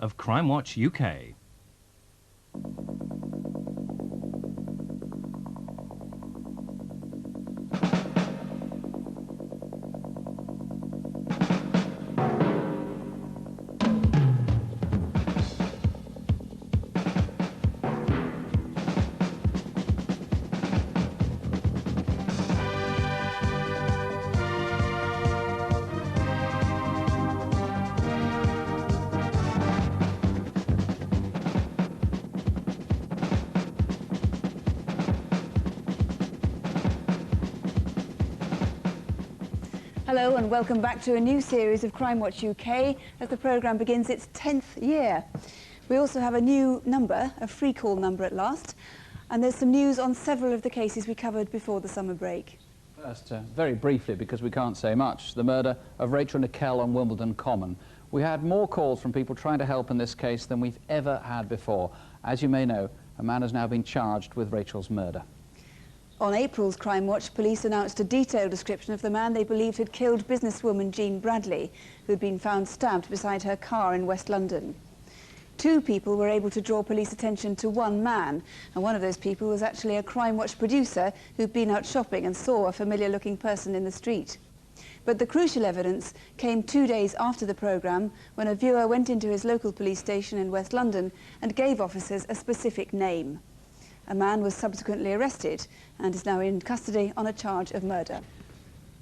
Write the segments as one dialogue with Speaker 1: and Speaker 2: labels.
Speaker 1: of Crimewatch UK.
Speaker 2: Hello and welcome back to a new series of Crimewatch UK as the programme begins its 10th year. We also have a new number, a free call number at last, and there's some news on several of the cases we covered before the summer break.
Speaker 3: First, very briefly, because we can't say much, the murder of Rachel Nickel on Wimbledon Common. We had more calls from people trying to help in this case than we've ever had before. As you may know, a man has now been charged with Rachel's murder.
Speaker 2: On April's Crime Watch, police announced a detailed description of the man they believed had killed businesswoman Jean Bradley, who had been found stabbed beside her car in West London. 2 people were able to draw police attention to one man, and one of those people was actually a Crime Watch producer who'd been out shopping and saw a familiar-looking person in the street. But the crucial evidence came 2 days after the programme, when a viewer went into his local police station in West London and gave officers a specific name. A man was subsequently arrested and is now in custody on a charge of murder.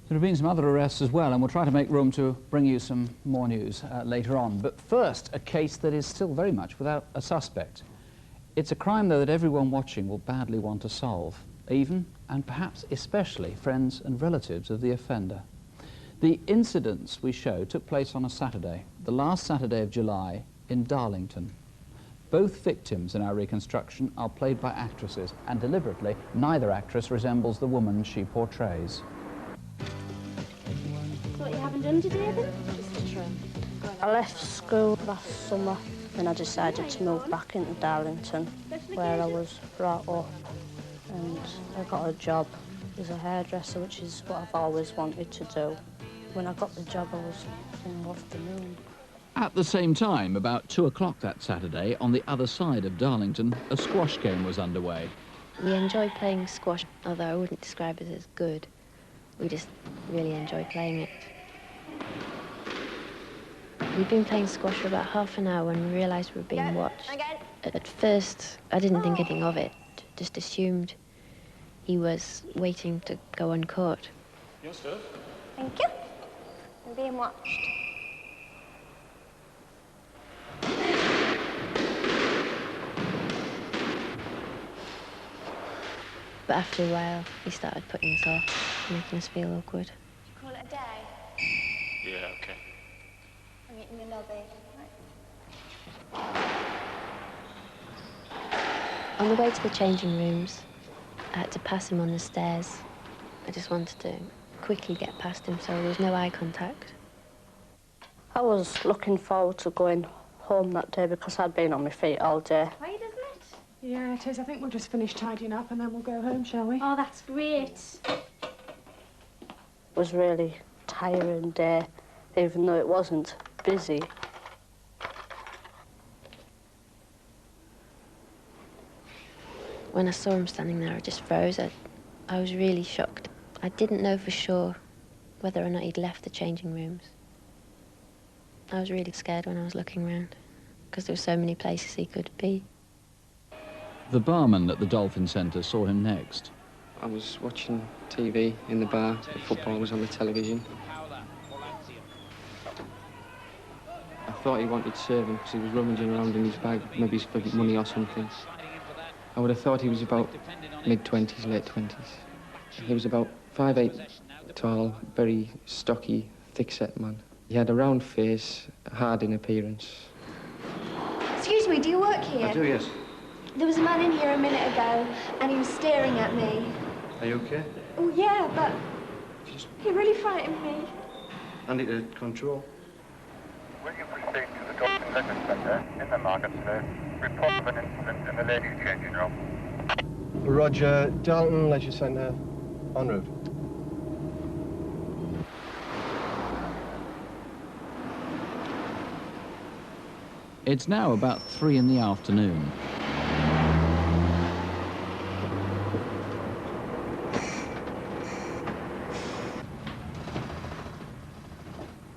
Speaker 3: There have been some other arrests as well, and we'll try to make room to bring you some more news later on. But first, a case that is still very much without a suspect. It's a crime, though, that everyone watching will badly want to solve, even, and perhaps especially, friends and relatives of the offender. The incidents we show took place on a Saturday, the last Saturday of July, in Darlington. Both victims in our reconstruction are played by actresses, and deliberately, neither actress resembles the woman she portrays.
Speaker 4: What you haven't done today, then? Just a trim.
Speaker 5: I left school last summer and I decided to move back into Darlington, where I was brought up, and I got a job as a hairdresser, which is what I've always wanted to do. When I got the job, I was in love with the moon.
Speaker 3: At the same time, about 2 o'clock that Saturday, on the other side of Darlington, a squash game was underway.
Speaker 4: We enjoy playing squash, although I wouldn't describe it as good. We just really enjoy playing it. We've been playing squash for about half an hour when we realised we were being watched. At first, I didn't think anything of it, just assumed he was waiting to go uncaught.
Speaker 6: Your stuff.
Speaker 5: Thank you. I'm being watched.
Speaker 4: But after a while, he started putting us off, making us feel awkward.
Speaker 5: Call it a day.
Speaker 6: Yeah, okay.
Speaker 5: I'm meeting in the lobby.
Speaker 4: On the way to the changing rooms, I had to pass him on the stairs. I just wanted to quickly get past him so there was no eye contact.
Speaker 5: I was looking forward to going home that day because I'd been on my feet all day.
Speaker 4: Right, isn't it?
Speaker 7: Yeah, it is. I think we'll just finish tidying up and then we'll go home, shall we?
Speaker 4: Oh, that's great.
Speaker 5: It was really tiring day, even though it wasn't busy.
Speaker 4: When I saw him standing there, I just froze. I was really shocked. I didn't know for sure whether or not he'd left the changing rooms. I was really scared when I was looking around, because there were so many places he could be.
Speaker 3: The barman at the Dolphin Centre saw him next.
Speaker 8: I was watching TV in the bar. The football was on the television. I thought he wanted serving because he was rummaging around in his bag, maybe for money or something. I would have thought he was about mid-20s, late 20s. He was about 5'8", tall, very stocky, thick-set man. He had a round face, hard in appearance.
Speaker 9: Excuse me, do you work here?
Speaker 6: I do, yes.
Speaker 9: There was a man in here a minute ago, and he was staring at me.
Speaker 6: Are you okay?
Speaker 9: Oh, yeah, but he really frightened me.
Speaker 6: I need to control.
Speaker 10: Will you proceed to the Dolphin Leisure Centre in the marketplace? Report of an incident in the ladies' changing room.
Speaker 11: Roger, Dalton Leisure Centre, en route.
Speaker 3: It's now about 3 in the afternoon.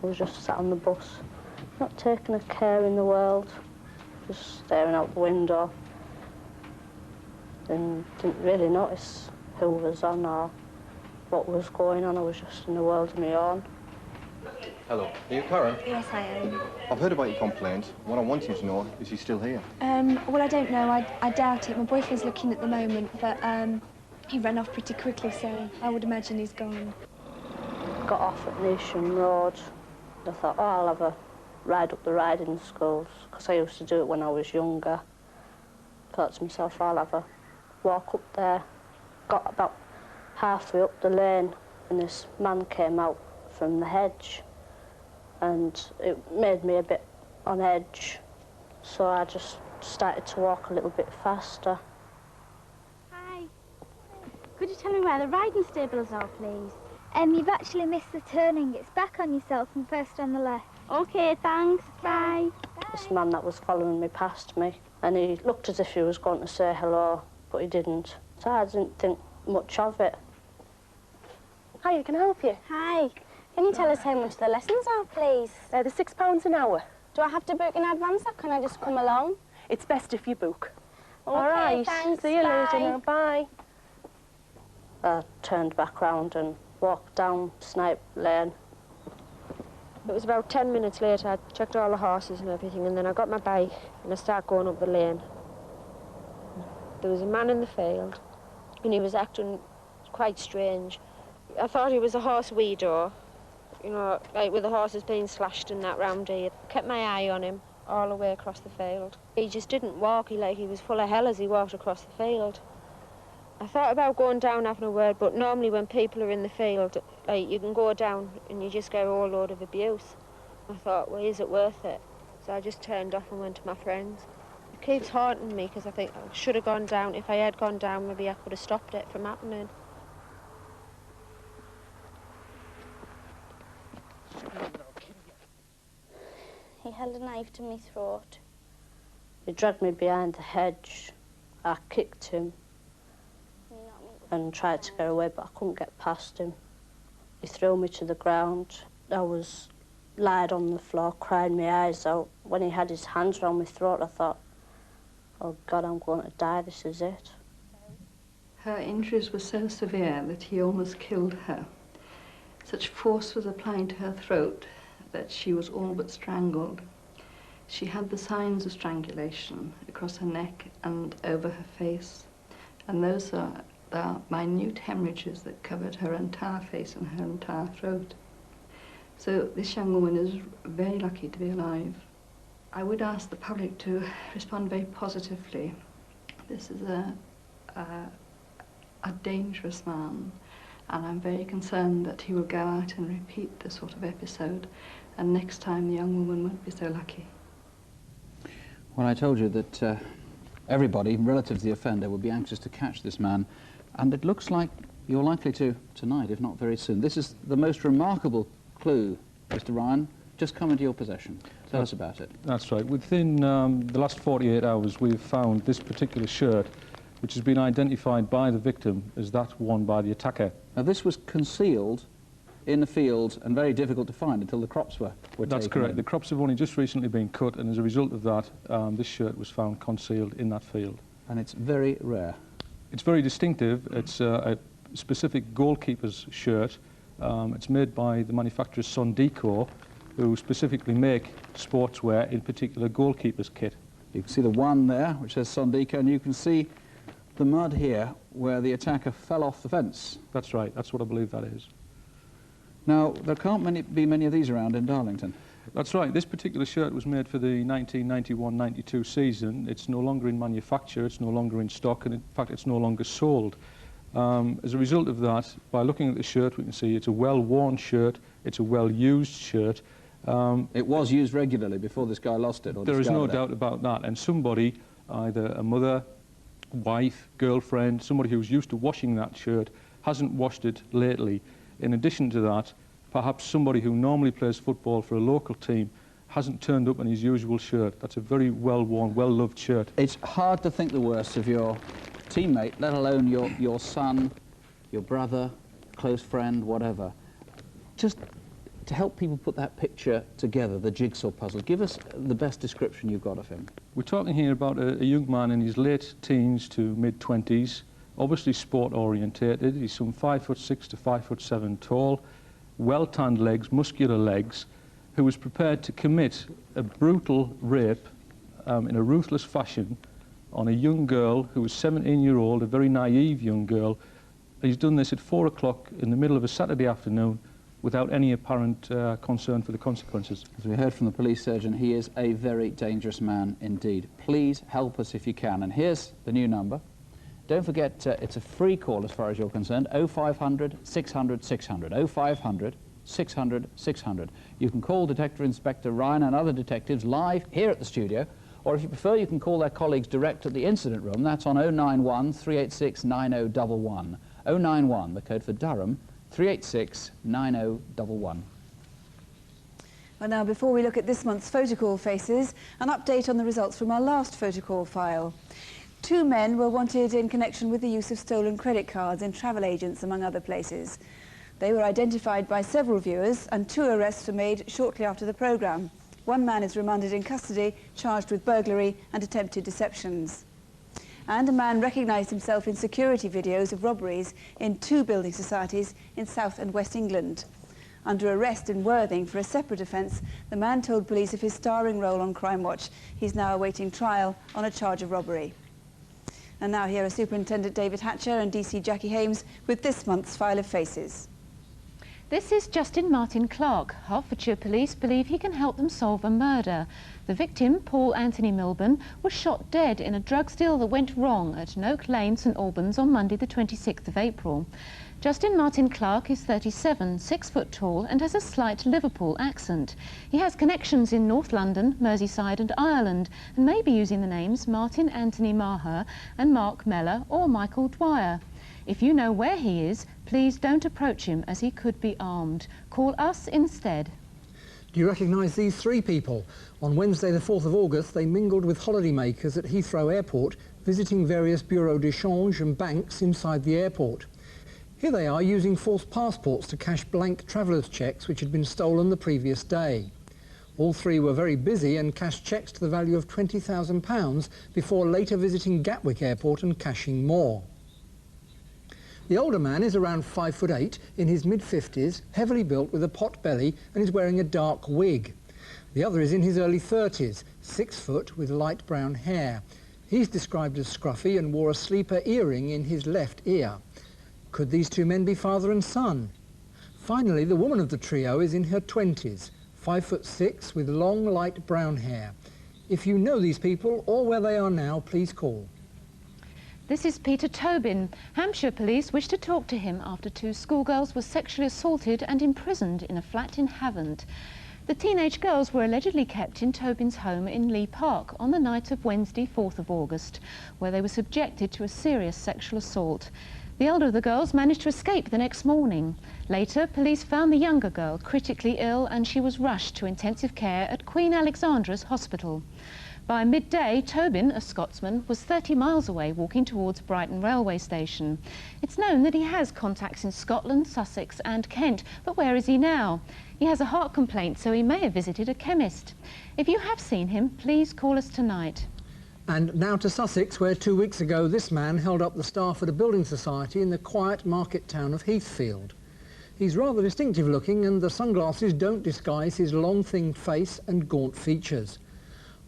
Speaker 5: I was just sat on the bus, not taking a care in the world, just staring out the window. And didn't really notice who was on or what was going on. I was just in the world of my own.
Speaker 11: Hello. Are you Karen?
Speaker 9: Yes, I am.
Speaker 11: I've heard about your complaint. What I want you to know is he's still here.
Speaker 9: Well, I don't know. I doubt it. My boyfriend's looking at the moment, but he ran off pretty quickly, so I would imagine he's gone.
Speaker 5: Got off at Nation Road. I thought, oh, I'll have a ride up the riding schools, because I used to do it when I was younger. Thought to myself, I'll have a walk up there. Got about halfway up the lane, and this man came out from the hedge, and it made me a bit on edge, so I just started to walk a little bit faster.
Speaker 1: Hi. Could you tell me where the riding stables are, please?
Speaker 12: You've actually missed the turning. It's back on yourself and first on the left.
Speaker 1: OK, thanks. Bye.
Speaker 5: This man that was following me passed me, and he looked as if he was going to say hello, but he didn't. So I didn't think much of it.
Speaker 13: Hi, can I help you?
Speaker 1: Hi. Can you tell us how much the lessons are, please?
Speaker 13: They're £6 an hour.
Speaker 1: Do I have to book in advance or can I just come along?
Speaker 13: It's best if you book.
Speaker 1: OK,
Speaker 13: all right.
Speaker 1: Thanks.
Speaker 13: See you
Speaker 1: Bye.
Speaker 13: later now. Bye.
Speaker 5: I turned back round and walked down Snipe Lane.
Speaker 14: It was about 10 minutes later. I checked all the horses and everything, and then I got my bike and I started going up the lane. There was a man in the field, and he was acting quite strange. I thought he was a horse weedo, you know, like with the horses being slashed and that round here. Kept my eye on him all the way across the field. He just didn't walk, he was full of hell as he walked across the field. I thought about going down having a word, but normally when people are in the field, like, you can go down and you just get a whole load of abuse. I thought, well, is it worth it? So I just turned off and went to my friends. It keeps haunting me because I think I should have gone down. If I had gone down, maybe I could have stopped it from happening.
Speaker 1: He held a knife to my throat.
Speaker 5: He dragged me behind the hedge. I kicked him and tried to get away, but I couldn't get past him. He threw me to the ground. I was lied on the floor, crying my eyes out. When he had his hands around my throat, I thought, oh God, I'm going to die, this is it.
Speaker 15: Her injuries were so severe that he almost killed her. Such force was applied to her throat that she was all but strangled. She had the signs of strangulation across her neck and over her face, and those are the minute hemorrhages that covered her entire face and her entire throat. So this young woman is very lucky to be alive. I would ask the public to respond very positively. This is a dangerous man, and I'm very concerned that he will go out and repeat this sort of episode, and next time the young woman won't be so lucky.
Speaker 3: Well, I told you that everybody, relative to the offender, would be anxious to catch this man, and it looks like you're likely to tonight, if not very soon. This is the most remarkable clue, Mr. Ryan, just come into your possession. Tell us about it.
Speaker 16: That's right. Within the last 48 hours, we've found this particular shirt, which has been identified by the victim as that worn by the attacker.
Speaker 3: Now, this was concealed in the field and very difficult to find until the crops were
Speaker 16: That's
Speaker 3: taken
Speaker 16: correct.
Speaker 3: in.
Speaker 16: The crops have only just recently been cut, and as a result of that, this shirt was found concealed in that field.
Speaker 3: And it's very rare.
Speaker 16: It's very distinctive. It's a specific goalkeeper's shirt. It's made by the manufacturer Sondico, who specifically make sportswear, in particular goalkeeper's kit.
Speaker 3: You can see the one there, which says Sondico, and you can see the mud here where the attacker fell off the fence.
Speaker 16: That's right. That's what I believe that is.
Speaker 3: Now, there can't be many of these around in Darlington.
Speaker 16: That's right. This particular shirt was made for the 1991-92 season. It's no longer in manufacture, it's no longer in stock, and in fact it's no longer sold. As a result of that, by looking at the shirt, we can see it's a well-worn shirt, it's a well-used shirt.
Speaker 3: It was used regularly before this guy lost it, or
Speaker 16: there is no
Speaker 3: discovered it.
Speaker 16: doubt about that, and somebody, either a mother, wife, girlfriend, somebody who's used to washing that shirt, hasn't washed it lately. In addition to that, perhaps somebody who normally plays football for a local team hasn't turned up in his usual shirt. That's a very well-worn, well-loved shirt.
Speaker 3: It's hard to think the worst of your teammate, let alone your son, your brother, close friend, whatever. Just to help people put that picture together, the jigsaw puzzle, give us the best description you've got of him.
Speaker 16: We're talking here about a young man in his late teens to mid-20s, obviously sport-orientated. He's some 5'6" to 5'7" tall, well-tanned legs, muscular legs, who was prepared to commit a brutal rape in a ruthless fashion on a young girl who was 17-year-old, a very naive young girl. He's done this at 4 o'clock in the middle of a Saturday afternoon without any apparent concern for the consequences.
Speaker 3: As we heard from the police surgeon, he is a very dangerous man indeed. Please help us if you can. And here's the new number. Don't forget, it's a free call as far as you're concerned, 0500 600 600, 0500 600 600. You can call Detective Inspector Ryan and other detectives live here at the studio, or if you prefer, you can call their colleagues direct at the incident room. That's on 091 386 9011. 091, the code for Durham, 386 9011.
Speaker 2: Well, now, before we look at this month's photocall faces, an update on the results from our last photocall file. 2 men were wanted in connection with the use of stolen credit cards in travel agents, among other places. They were identified by several viewers, and 2 arrests were made shortly after the programme. 1 man is remanded in custody, charged with burglary and attempted deceptions. And a man recognised himself in security videos of robberies in 2 building societies in South and West England. Under arrest in Worthing for a separate offence, the man told police of his starring role on Crimewatch. He's now awaiting trial on a charge of robbery. And now here are Superintendent David Hatcher and DC Jackie Hames with this month's File of Faces.
Speaker 17: This is Justin Martin Clark. Hertfordshire police believe he can help them solve a murder. The victim, Paul Anthony Milburn, was shot dead in a drug deal that went wrong at Oak Lane, St Albans on Monday the 26th of April. Justin Martin Clark is 37, 6 foot tall and has a slight Liverpool accent. He has connections in North London, Merseyside and Ireland, and may be using the names Martin Anthony Maher and Mark Meller or Michael Dwyer. If you know where he is, please don't approach him as he could be armed. Call us instead.
Speaker 18: Do you recognise these 3 people? On Wednesday the 4th of August they mingled with holidaymakers at Heathrow Airport, visiting various bureaux d'échange and banks inside the airport. Here they are using false passports to cash blank travellers' cheques which had been stolen the previous day. All 3 were very busy and cashed cheques to the value of £20,000 before later visiting Gatwick Airport and cashing more. The older man is around 5'8", in his mid-50s, heavily built with a pot belly and is wearing a dark wig. The other is in his early 30s, 6 foot with light brown hair. He's described as scruffy and wore a sleeper earring in his left ear. Could these 2 men be father and son? Finally, the woman of the trio is in her 20s, 5'6", with long light brown hair. If you know these people or where they are now, please call.
Speaker 17: This is Peter Tobin. Hampshire police wish to talk to him after 2 schoolgirls were sexually assaulted and imprisoned in a flat in Havant. The teenage girls were allegedly kept in Tobin's home in Lee Park on the night of Wednesday, 4th of August, where they were subjected to a serious sexual assault. The elder of the girls managed to escape the next morning. Later, police found the younger girl critically ill and she was rushed to intensive care at Queen Alexandra's Hospital. By midday, Tobin, a Scotsman, was 30 miles away walking towards Brighton railway station. It's known that he has contacts in Scotland, Sussex and Kent, but where is he now? He has a heart complaint, so he may have visited a chemist. If you have seen him, please call us tonight.
Speaker 18: And now to Sussex, where 2 weeks ago this man held up the staff at a building society in the quiet market town of Heathfield. He's rather distinctive looking and the sunglasses don't disguise his long thin face and gaunt features.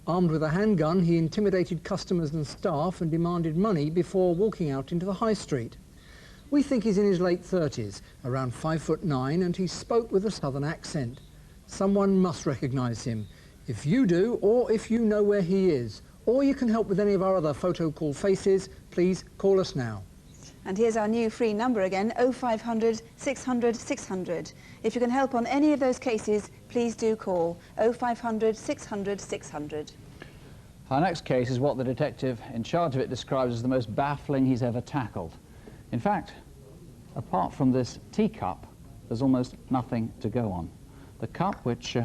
Speaker 18: Armed with a handgun, he intimidated customers and staff and demanded money before walking out into the high street. We think he's in his late 30s, around 5'9", and he spoke with a southern accent. Someone must recognise him. If you do, or if you know where he is, or you can help with any of our other photo call faces, please call us now.
Speaker 2: And here's our new free number again, 0500 600 600. If you can help on any of those cases, please do call 0500 600 600.
Speaker 3: Our next case is what the detective in charge of it describes as the most baffling he's ever tackled. In fact, apart from this teacup, there's almost nothing to go on. The cup, which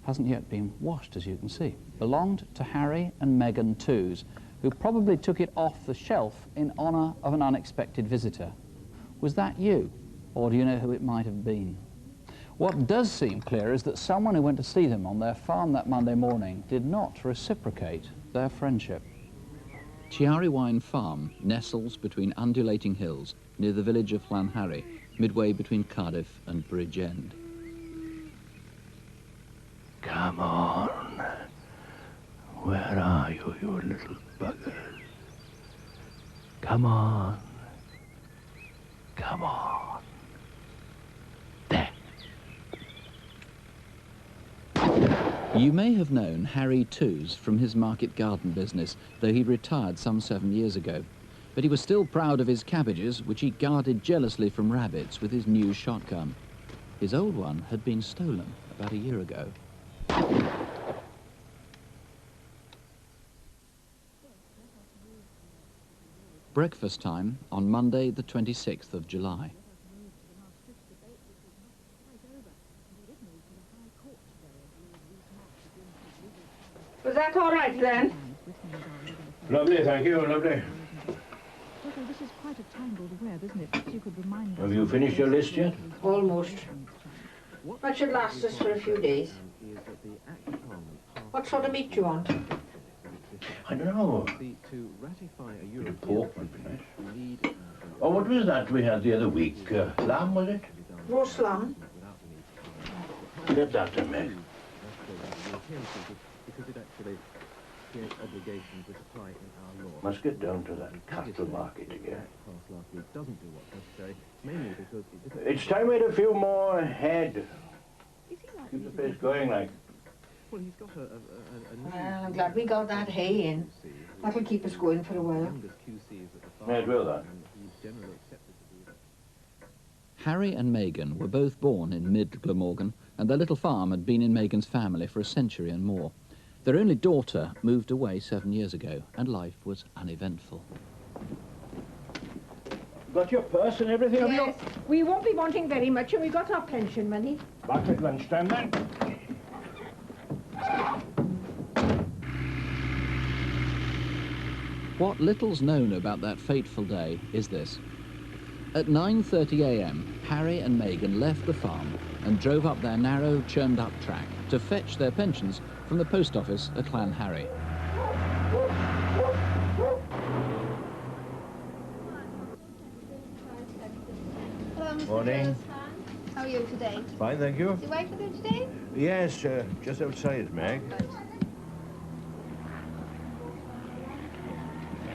Speaker 3: hasn't yet been washed, as you can see. Belonged to Harry and Meghan Toos, who probably took it off the shelf in honour of an unexpected visitor. Was that you, or do you know who it might have been? What does seem clear is that someone who went to see them on their farm that Monday morning did not reciprocate their friendship. Chiarywine Farm nestles between undulating hills near the village of Llanharry, midway between Cardiff and Bridgend.
Speaker 19: Come on. Where are you, you little buggers? Come on. Come on. There.
Speaker 3: You may have known Harry Toos from his market garden business, though he retired some 7 years ago. But he was still proud of his cabbages, which he guarded jealously from rabbits with his new shotgun. His old one had been stolen about a year ago. Breakfast time on Monday, the 26th of July.
Speaker 20: Was that all right then?
Speaker 19: Lovely, thank you, lovely.
Speaker 21: This is quite a tangled web, isn't it? Perhaps you could remind us.
Speaker 19: Have you finished your list yet?
Speaker 20: Almost. That should last us for a few days. What sort of meat do you want?
Speaker 19: I don't know. The pork would be nice. Oh, what was that we had the other week? Lamb, was it?
Speaker 20: Roast lamb.
Speaker 19: Get that to me. Must get down to that cattle market again. It's time we had a few more head. Keep the place going like.
Speaker 20: Well, I'm glad we got that hay in. That'll keep us going for a while.
Speaker 19: Yeah, it will, that.
Speaker 3: Harry and Meghan were both born in mid-Glamorgan, and their little farm had been in Meghan's family for a century and more. Their only daughter moved away 7 years ago, and life was uneventful.
Speaker 19: Got your purse and everything?
Speaker 20: Yes, we won't be wanting very much, and we got our pension money.
Speaker 19: Back at lunchtime then.
Speaker 3: What little's known about that fateful day is this. At 9:30 a.m, Harry and Meghan left the farm and drove up their narrow, churned-up track to fetch their pensions from the post office at Llanharry.
Speaker 12: Hello, Mr.
Speaker 19: Morning.
Speaker 12: Jones. How are you today?
Speaker 19: Fine, thank you.
Speaker 12: Is your wife with you today?
Speaker 19: Yes, just outside, Meg.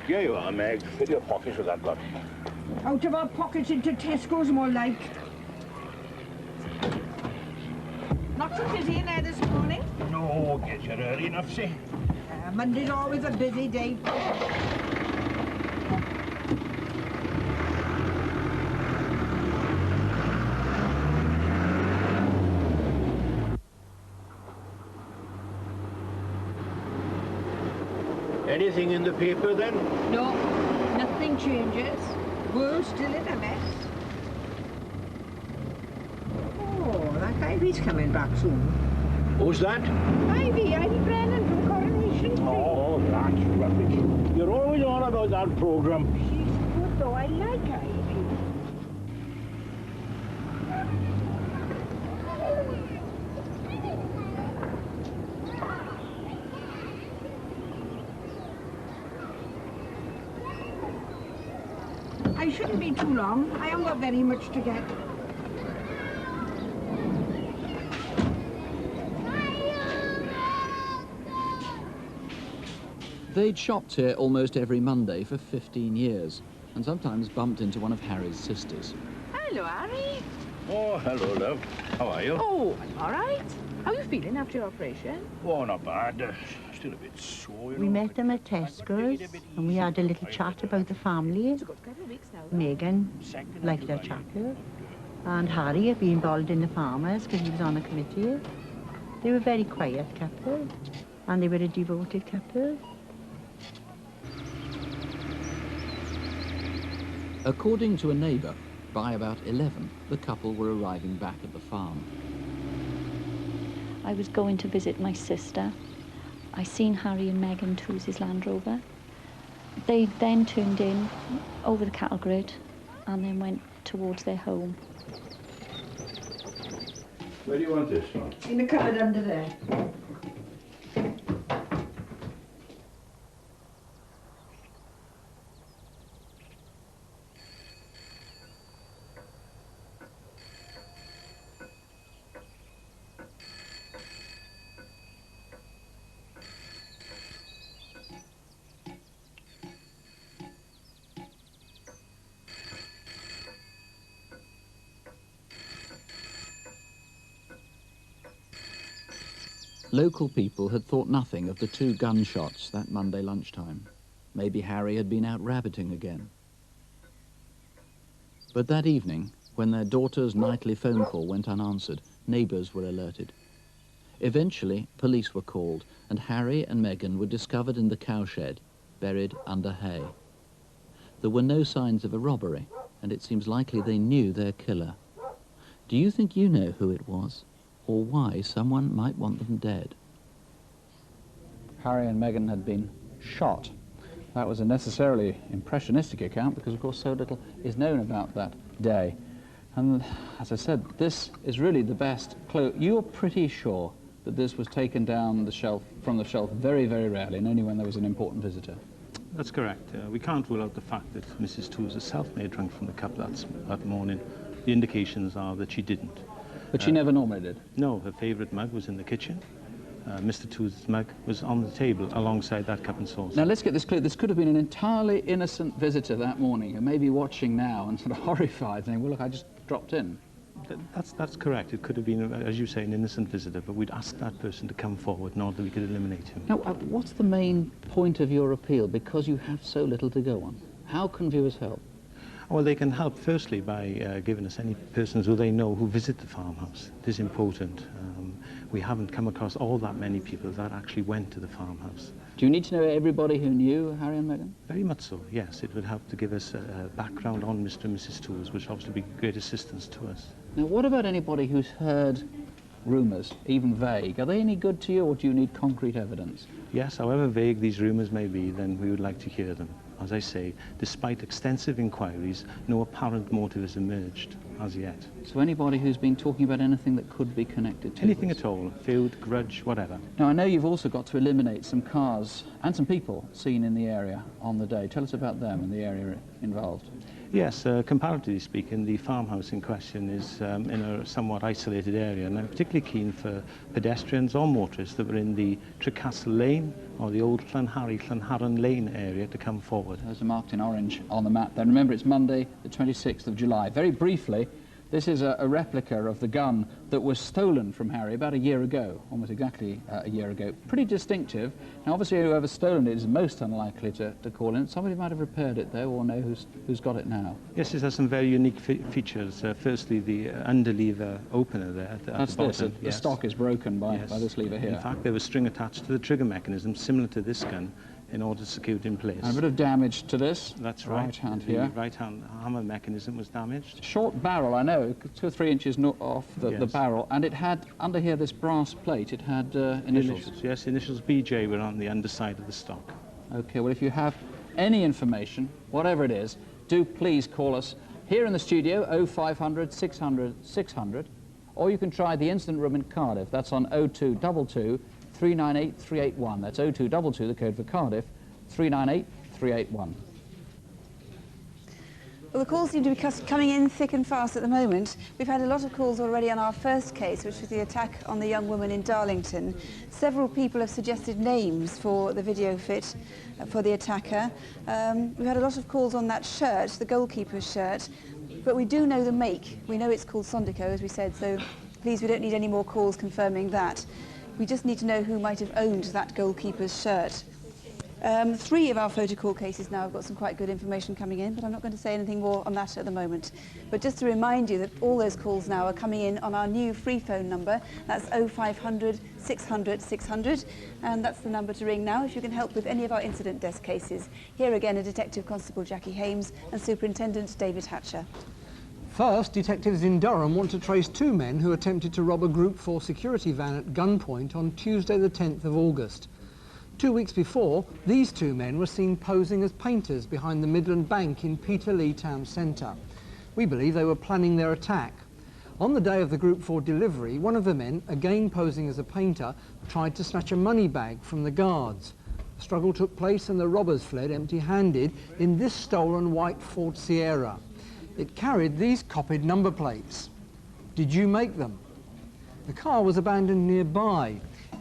Speaker 19: Here you are, Meg. Fill your pockets with that lot.
Speaker 20: Out of our pockets into Tesco's, more like. Not so busy in there this morning?
Speaker 19: No, get here early enough, see.
Speaker 20: Monday's always a busy day.
Speaker 19: Anything in the paper, then?
Speaker 20: No, nothing changes. World's still in a mess. Oh, that Ivy's coming back soon.
Speaker 19: Who's that?
Speaker 20: Ivy Brennan from Coronation Street.
Speaker 19: Oh, that's rubbish. You're always on about that programme.
Speaker 20: She's good, though. I like Ivy. I shouldn't be too long. I haven't got very much to get.
Speaker 3: They'd shopped here almost every Monday for 15 years, and sometimes bumped into one of Harry's sisters.
Speaker 7: Hello, Harry.
Speaker 19: Oh, hello, love. How are you?
Speaker 7: Oh, I'm all right. How are you feeling after your operation?
Speaker 19: Oh, not bad. Still a bit sore, you
Speaker 22: We
Speaker 19: know.
Speaker 22: met them at Tesco's and we had a little chat about the family. Meghan liked their chapel and Harry had been involved in the farmers because he was on the committee. They were a very quiet couple and they were a devoted couple.
Speaker 3: According to a neighbour, by about 11, the couple were arriving back at the farm.
Speaker 4: I was going to visit my sister. I seen Harry and Meghan to's his Land Rover. They then turned in over the cattle grid and then went towards their home.
Speaker 19: Where do you want this one?
Speaker 20: In the cupboard under there.
Speaker 3: Local people had thought nothing of the 2 gunshots that Monday lunchtime. Maybe Harry had been out rabbiting again. But that evening, when their daughter's nightly phone call went unanswered, neighbours were alerted. Eventually, police were called, and Harry and Meghan were discovered in the cowshed, buried under hay. There were no signs of a robbery, and it seems likely they knew their killer. Do you think you know who it was? Or why someone might want them dead? Harry and Meghan had been shot. That was a necessarily impressionistic account because, of course, so little is known about that day. And as I said, this is really the best clue. You're pretty sure that this was taken down the shelf, from the shelf very, very rarely, and only when there was an important visitor.
Speaker 8: That's correct. We can't rule out the fact that Mrs. Toos herself may have drunk from the cup that morning. The indications are that she didn't.
Speaker 3: But she never normally did?
Speaker 8: No, her favourite mug was in the kitchen. Mr. Toos' mug was on the table alongside that cup and saucer.
Speaker 3: Now let's get this clear. This could have been an entirely innocent visitor that morning who may be watching now and sort of horrified, saying, well, look, I just dropped in.
Speaker 8: That's correct. It could have been, as you say, an innocent visitor, but we'd ask that person to come forward in order that we could eliminate him.
Speaker 3: Now, what's the main point of your appeal? Because you have so little to go on. How can viewers help?
Speaker 8: Well, they can help firstly by giving us any persons who they know who visit the farmhouse. It is important. We haven't come across all that many people that actually went to the farmhouse.
Speaker 3: Do you need to know everybody who knew Harry and Meghan?
Speaker 8: Very much so, yes. It would help to give us a background on Mr. and Mrs. Toos, which obviously would be great assistance to us.
Speaker 3: Now, what about anybody who's heard rumours, even vague? Are they any good to you, or do you need concrete evidence?
Speaker 8: Yes, however vague these rumours may be, then we would like to hear them. As I say, despite extensive inquiries, no apparent motive has emerged as yet.
Speaker 3: So anybody who's been talking about anything that could be connected to
Speaker 8: anything
Speaker 3: this?
Speaker 8: at all, feud, grudge, whatever.
Speaker 3: Now, I know you've also got to eliminate some cars and some people seen in the area on the day. Tell us about them and the area involved.
Speaker 8: Yes, comparatively speaking, the farmhouse in question is in a somewhat isolated area, and I'm particularly keen for pedestrians or motorists that were in the Trecastle Lane or the old Llanharry Lane area to come forward.
Speaker 3: Those are marked in orange on the map there. Remember, it's Monday, the 26th of July. Very briefly, this is a replica of the gun that was stolen from Harry about a year ago, almost exactly a year ago. Pretty distinctive. Now, obviously, whoever's stolen it is most unlikely to call in. Somebody might have repaired it, though, or know who's got it now.
Speaker 8: Yes, it has some very unique features. Firstly, the underlever opener there at the bottom.
Speaker 3: The stock is broken by this lever here.
Speaker 8: In fact, there was string attached to the trigger mechanism, similar to this gun, in order to secure it in place.
Speaker 3: And a bit of damage to this.
Speaker 8: That's right.
Speaker 3: Right hand here.
Speaker 8: The right hand hammer mechanism was damaged.
Speaker 3: Short barrel, I know, 2 or 3 inches off the barrel, and it had, under here, this brass plate, it had initials.
Speaker 8: Yes, initials BJ were on the underside of the stock.
Speaker 3: Okay, well, if you have any information, whatever it is, do please call us here in the studio, 0500 600 600, or you can try the incident room in Cardiff. That's on 0222 398 381. That's 0222, the code for Cardiff, 398 381.
Speaker 2: Well, the calls seem to be coming in thick and fast at the moment. We've had a lot of calls already on our first case, which was the attack on the young woman in Darlington. Several people have suggested names for the video fit for the attacker. We've had a lot of calls on that shirt, the goalkeeper's shirt, but we do know the make. We know it's called Sondico, as we said, so please, we don't need any more calls confirming that. We just need to know who might have owned that goalkeeper's shirt. 3 of our photo call cases now have got some quite good information coming in, but I'm not going to say anything more on that at the moment. But just to remind you that all those calls now are coming in on our new free phone number. That's 0500 600 600, and that's the number to ring now if you can help with any of our incident desk cases. Here again are Detective Constable Jackie Hames and Superintendent David Hatcher.
Speaker 18: First, detectives in Durham want to trace two men who attempted to rob a Group 4 security van at gunpoint on Tuesday the 10th of August. 2 weeks before, these two men were seen posing as painters behind the Midland Bank in Peterlee town centre. We believe they were planning their attack. On the day of the Group 4 delivery, one of the men, again posing as a painter, tried to snatch a money bag from the guards. The struggle took place and the robbers fled empty-handed in this stolen white Ford Sierra. It carried these copied number plates. Did you make them? The car was abandoned nearby.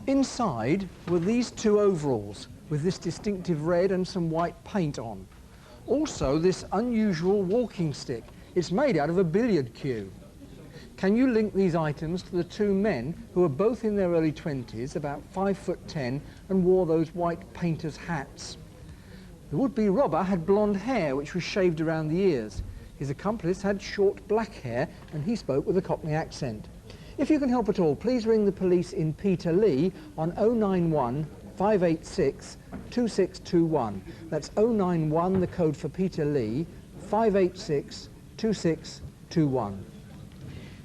Speaker 18: Inside were these two overalls with this distinctive red and some white paint on. Also this unusual walking stick. It's made out of a billiard cue. Can you link these items to the two men who were both in their early 20s, about 5'10", and wore those white painter's hats? The would-be robber had blonde hair which was shaved around the ears. His accomplice had short black hair and he spoke with a Cockney accent. If you can help at all, please ring the police in Peterlee on 091 586 2621. That's 091, the code for Peterlee, 586 2621.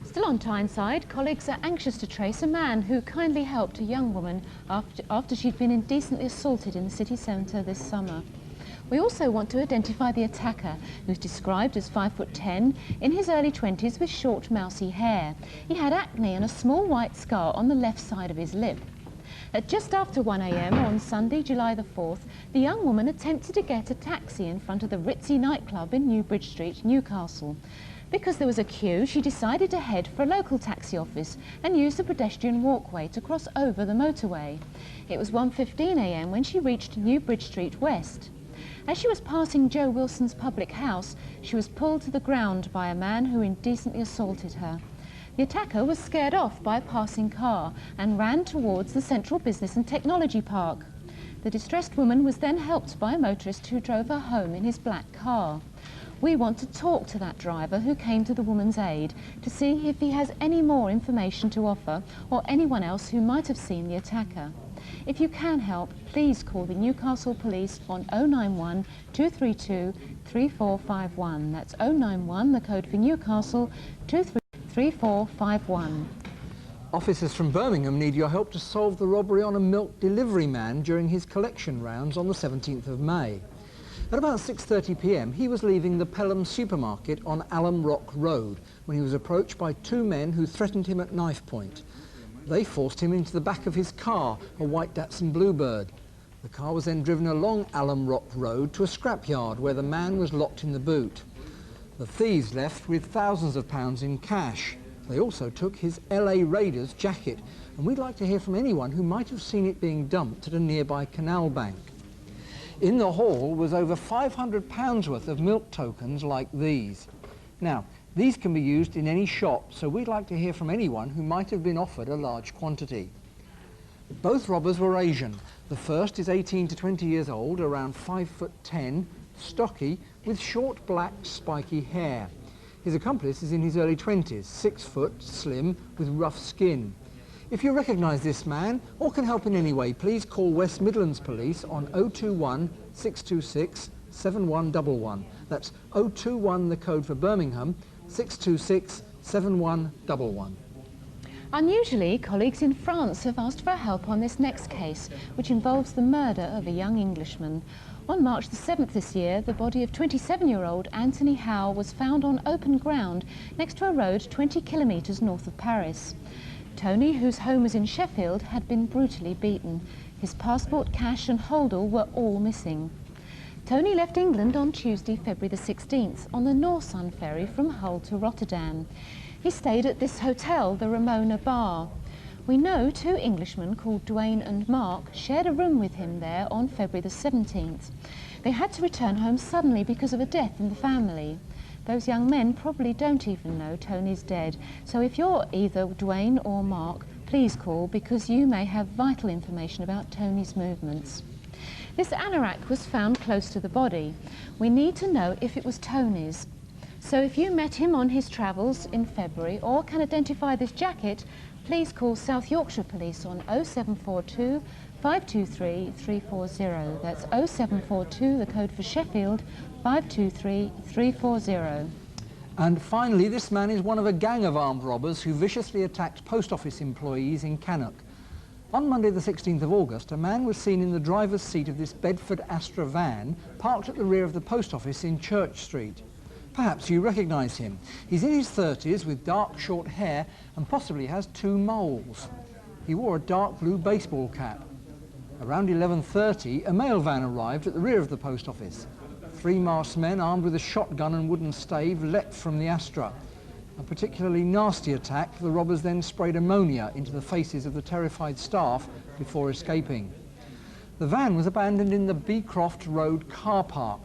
Speaker 17: Still on Tyneside, colleagues are anxious to trace a man who kindly helped a young woman after she'd been indecently assaulted in the city centre this summer. We also want to identify the attacker, who's described as 5'10", in his early 20s with short mousy hair. He had acne and a small white scar on the left side of his lip. At just after 1 a.m. on Sunday, July the 4th, the young woman attempted to get a taxi in front of the ritzy nightclub in New Bridge Street, Newcastle. Because there was a queue, she decided to head for a local taxi office and use the pedestrian walkway to cross over the motorway. It was 1:15 a.m. when she reached New Bridge Street West. As she was passing Joe Wilson's public house, she was pulled to the ground by a man who indecently assaulted her. The attacker was scared off by a passing car and ran towards the Central Business and Technology Park. The distressed woman was then helped by a motorist who drove her home in his black car. We want to talk to that driver who came to the woman's aid to see if he has any more information to offer or anyone else who might have seen the attacker. If you can help, please call the Newcastle Police on 091 232 3451. That's 091, the code for Newcastle, 3451.
Speaker 18: Officers from Birmingham need your help to solve the robbery on a milk delivery man during his collection rounds on the 17th of May. At about 6:30 p.m, he was leaving the Pelham supermarket on Alum Rock Road when he was approached by two men who threatened him at knife point. They forced him into the back of his car, a white Datsun Bluebird. The car was then driven along Alum Rock Road to a scrapyard where the man was locked in the boot. The thieves left with thousands of pounds in cash. They also took his LA Raiders jacket, and we'd like to hear from anyone who might have seen it being dumped at a nearby canal bank. In the haul was over £500 worth of milk tokens like these. Now, these can be used in any shop, so we'd like to hear from anyone who might have been offered a large quantity. Both robbers were Asian. The first is 18 to 20 years old, around 5'10", stocky, with short black spiky hair. His accomplice is in his early 20s, 6 foot, slim, with rough skin. If you recognise this man or can help in any way, please call West Midlands Police on 021 626 7111. That's 021, the code for Birmingham, 626 7111.
Speaker 17: Unusually, colleagues in France have asked for help on this next case, which involves the murder of a young Englishman. On March the 7th this year, the body of 27-year-old Anthony Howe was found on open ground next to a road 20 kilometres north of Paris. Tony, whose home was in Sheffield, had been brutally beaten. His passport, cash and holdall were all missing. Tony left England on Tuesday, February the 16th, on the Northern ferry from Hull to Rotterdam. He stayed at this hotel, the Ramona Bar. We know two Englishmen called Dwayne and Mark shared a room with him there on February the 17th. They had to return home suddenly because of a death in the family. Those young men probably don't even know Tony's dead, so if you're either Dwayne or Mark, please call because you may have vital information about Tony's movements. This anorak was found close to the body. We need to know if it was Tony's. So if you met him on his travels in February or can identify this jacket, please call South Yorkshire Police on 0742 523 340. That's 0742, the code for Sheffield, 523 340.
Speaker 18: And finally, this man is one of a gang of armed robbers who viciously attacked post office employees in Cannock. On Monday the 16th of August, a man was seen in the driver's seat of this Bedford Astra van parked at the rear of the post office in Church Street. Perhaps you recognise him. He's in his 30s with dark short hair and possibly has 2 moles. He wore a dark blue baseball cap. Around 11:30, a mail van arrived at the rear of the post office. 3 masked men armed with a shotgun and wooden stave leapt from the Astra. A particularly nasty attack, the robbers then sprayed ammonia into the faces of the terrified staff before escaping. The van was abandoned in the Beecroft Road car park.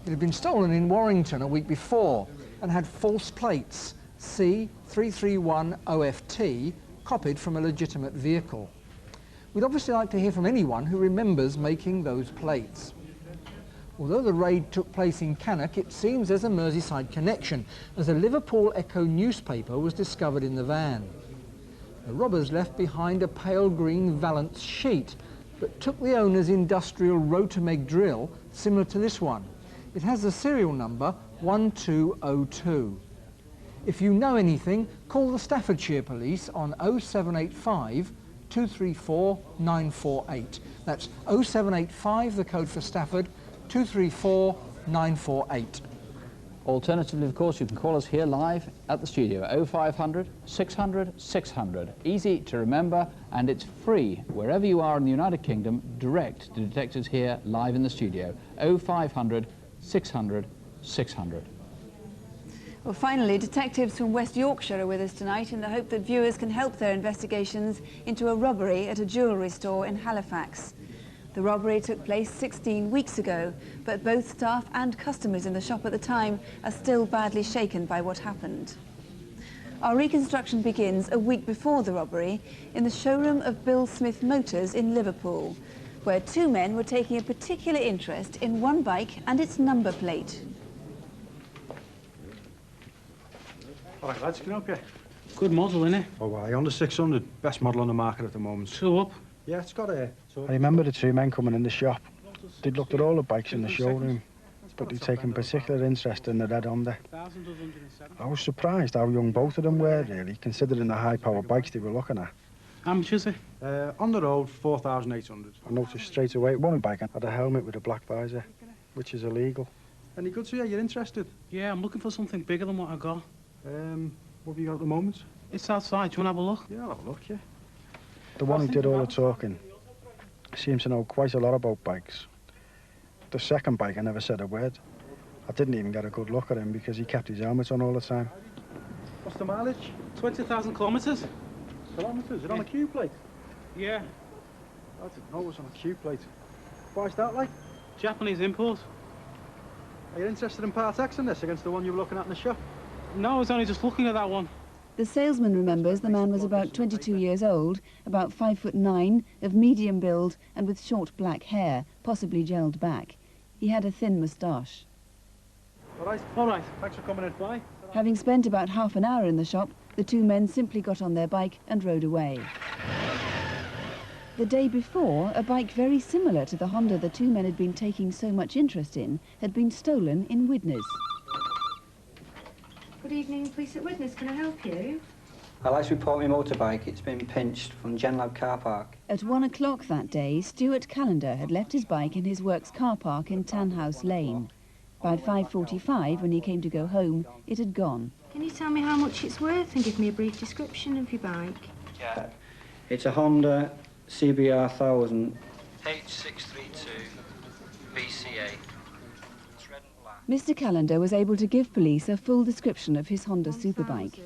Speaker 18: It had been stolen in Warrington a week before and had false plates, C331OFT, copied from a legitimate vehicle. We'd obviously like to hear from anyone who remembers making those plates. Although the raid took place in Cannock, it seems there's a Merseyside connection, as a Liverpool Echo newspaper was discovered in the van. The robbers left behind a pale green valance sheet, but took the owner's industrial Rotomeg drill, similar to this one. It has the serial number 1202. If you know anything, call the Staffordshire Police on 0785 234 948. That's 0785, the code for Stafford, 234 948.
Speaker 3: Alternatively, of course, you can call us here live at the studio, 0500 600 600. Easy to remember, and it's free wherever you are in the United Kingdom, direct to detectives here live in the studio, 0500 600 600.
Speaker 2: Well, finally, detectives from West Yorkshire are with us tonight in the hope that viewers can help their investigations into a robbery at a jewellery store in Halifax. The robbery took place 16 weeks ago, but both staff and customers in the shop at the time are still badly shaken by what happened. Our reconstruction begins a week before the robbery in the showroom of Bill Smith Motors in Liverpool, where 2 men were taking a particular interest in one bike and its number plate.
Speaker 6: All right, lads, can I help you? Good model, innit? Oh, why? Honda 600, best model on the market at the moment. 2 up? Yeah, it's got a...
Speaker 10: I remember the 2 men coming in the shop. They'd looked at all the bikes in the showroom, but they'd taken particular interest in the red Honda. I was surprised how young both of them were, really, considering the high-powered bikes they were looking at.
Speaker 6: How much is it? On the road, 4,800.
Speaker 10: I noticed straight away one bike had a helmet with a black visor, which is illegal.
Speaker 6: Any good to you? You're interested? Yeah, I'm looking for something bigger than what I got. What have you got at the moment? It's outside. Do you want to have a look? Yeah, I'll have a look, yeah.
Speaker 10: The one who did all the talking seems to know quite a lot about bikes. The second bike, I never said a word. I didn't even get a good look at him because he kept his helmet on all the time.
Speaker 6: What's the mileage? 20,000 kilometres. Kilometres? Is it on a Q plate? Yeah.
Speaker 10: I didn't know it was on a Q plate. Why's that like?
Speaker 6: Japanese import.
Speaker 10: Are you interested in part X in this against the one you were looking at in the shop?
Speaker 6: No, I was only just looking at that one.
Speaker 2: The salesman remembers the man was about 22 years old, about 5'9", of medium build and with short black hair, possibly gelled back. He had a thin moustache.
Speaker 6: All right. Thanks for coming in. Bye.
Speaker 2: Having spent about half an hour in the shop, the 2 men simply got on their bike and rode away. The day before, a bike very similar to the Honda the 2 men had been taking so much interest in had been stolen in Widnes.
Speaker 23: Good evening, police at Widnes. Can I help you?
Speaker 24: I'd like to report my motorbike. It's been pinched from Genlab car park.
Speaker 2: At 1 o'clock that day, Stuart Callender had left his bike in his works car park in Tanhouse Lane. By 5:45, when he came to go home, it had gone.
Speaker 23: Can you tell me how much it's worth and give me a brief description of your bike?
Speaker 24: Yeah. It's a Honda CBR 1000 H632 BCA.
Speaker 2: Mr. Callender was able to give police a full description of his Honda superbike.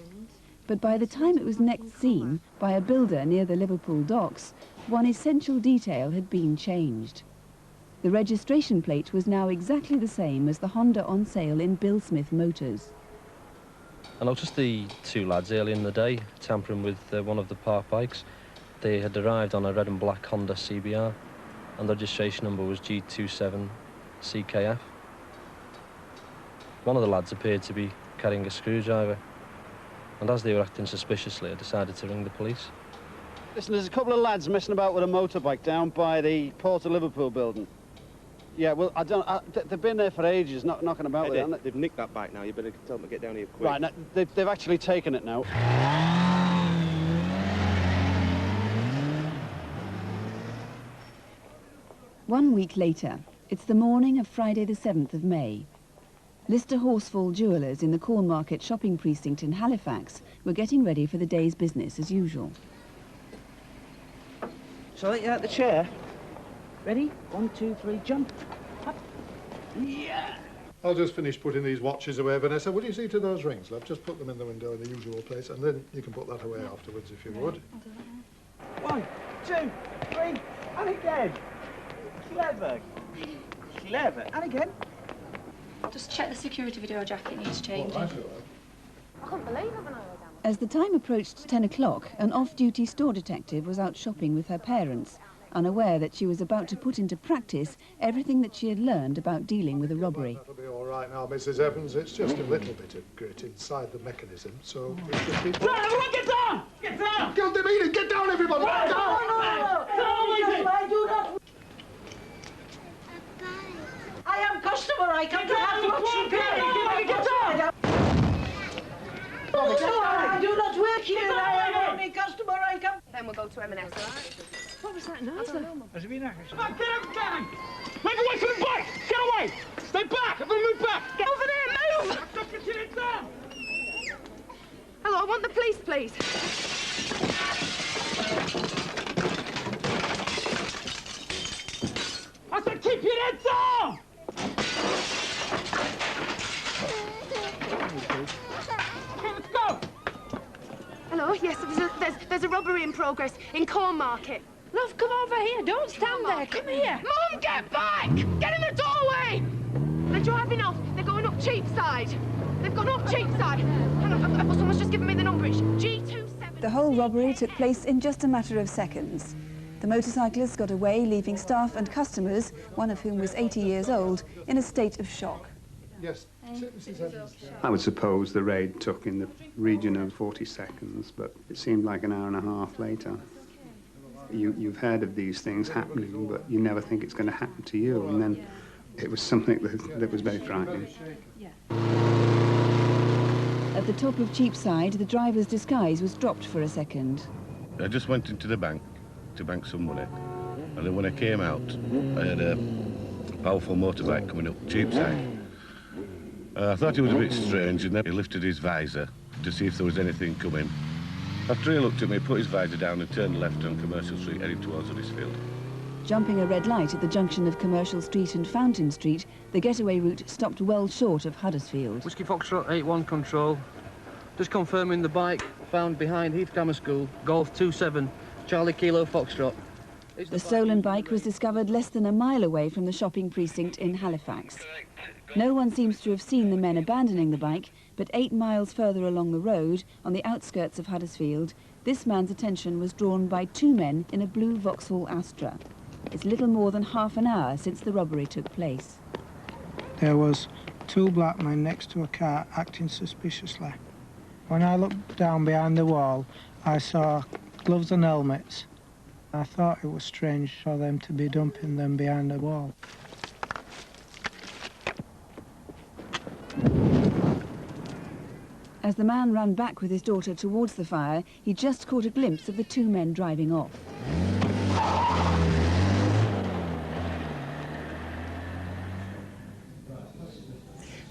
Speaker 2: But by the time it was next seen by a builder near the Liverpool docks, one essential detail had been changed. The registration plate was now exactly the same as the Honda on sale in Bill Smith Motors.
Speaker 25: I noticed the 2 lads early in the day tampering with one of the park bikes. They had arrived on a red and black Honda CBR, and the registration number was G27CKF. One of the lads appeared to be carrying a screwdriver, and as they were acting suspiciously, I decided to ring the police.
Speaker 26: Listen, there's a couple of lads messing about with a motorbike down by the Port of Liverpool building.
Speaker 1: Yeah, well, they've been there for ages, knocking about with it, haven't they?
Speaker 9: They've nicked that bike now. You better tell them to get down here quick.
Speaker 1: Right, now, they've actually taken it now.
Speaker 2: One week later, it's the morning of Friday the 7th of May. Lister Horsfall Jewellers in the Cornmarket shopping precinct in Halifax were getting ready for the day's business as usual.
Speaker 11: Shall I let you out the chair? Ready? 1, 2, 3, jump. Up. Yeah.
Speaker 13: I'll just finish putting these watches away, Vanessa. Would you see to those rings, love? Just put them in the window in the usual place, and then you can put that away afterwards if you would.
Speaker 11: 1, 2, 3, and again. Clever. Clever. And again.
Speaker 14: Just check the security video jacket needs changing.
Speaker 13: I
Speaker 14: couldn't believe it when I was
Speaker 2: As the time approached 10 o'clock, an off-duty store detective was out shopping with her parents, unaware that she was about to put into practice everything that she had learned about dealing with a robbery.
Speaker 13: That'll be all right now, Mrs. Evans. It's just a little bit of grit inside the mechanism, so it's just be...
Speaker 11: Right, everyone get down! Get down!
Speaker 13: Get the meeting! Get down, everybody!
Speaker 11: Get down! I do not... I am customer, I can't have much repairing. Get down! I do not work here, I am only customer, I come...
Speaker 14: Then we'll go to M&S, all right?
Speaker 21: What was that noise?
Speaker 11: Has it been accurate? Back, get out, gang! Make away from the bike! Get away! Stay back! Everyone move back!
Speaker 14: Get over there, move!
Speaker 11: Stop getting it down!
Speaker 14: Hello, I want the police, please.
Speaker 11: I said keep your head down! Okay, let's go!
Speaker 14: Hello, yes, there's a robbery in progress in Cornmarket.
Speaker 21: Love, come over here. Don't stand there. Come here.
Speaker 14: Mum, get back! Get in the doorway! They're driving off. They're going up Cheapside. They've gone up Cheapside. Hang on, someone's just given me the number. It's G27.
Speaker 2: The whole robbery took place in just a matter of seconds. The motorcyclists got away, leaving staff and customers, one of whom was 80 years old, in a state of shock.
Speaker 13: Yes, Mrs. Evans.
Speaker 26: I would suppose the raid took in the region of 40 seconds, but it seemed like an hour and a half later. You've heard of these things happening, but you never think it's going to happen to you, and then it was something that was very frightening.
Speaker 2: At the top of Cheapside, the driver's disguise was dropped for a second.
Speaker 19: I just went into the bank to bank some money, and then when I came out, I had a powerful motorbike coming up Cheapside. I thought it was a bit strange, and then he lifted his visor to see if there was anything coming. After he looked at me, put his visor down and turned left on Commercial Street, heading towards Huddersfield.
Speaker 2: Jumping a red light at the junction of Commercial Street and Fountain Street, the getaway route stopped well short of Huddersfield.
Speaker 25: Whiskey Foxtrot 81 control. Just confirming the bike found behind Heath Grammar School, Golf 27, Charlie Kilo Foxtrot.
Speaker 2: The stolen bike was discovered less than a mile away from the shopping precinct in Halifax. No one seems to have seen the men abandoning the bike, but 8 miles further along the road, on the outskirts of Huddersfield, this man's attention was drawn by 2 men in a blue Vauxhall Astra. It's little more than half an hour since the robbery took place.
Speaker 10: There was 2 black men next to a car acting suspiciously. When I looked down behind the wall, I saw gloves and helmets. I thought it was strange for them to be dumping them behind the wall.
Speaker 2: As the man ran back with his daughter towards the fire, he just caught a glimpse of the 2 men driving off.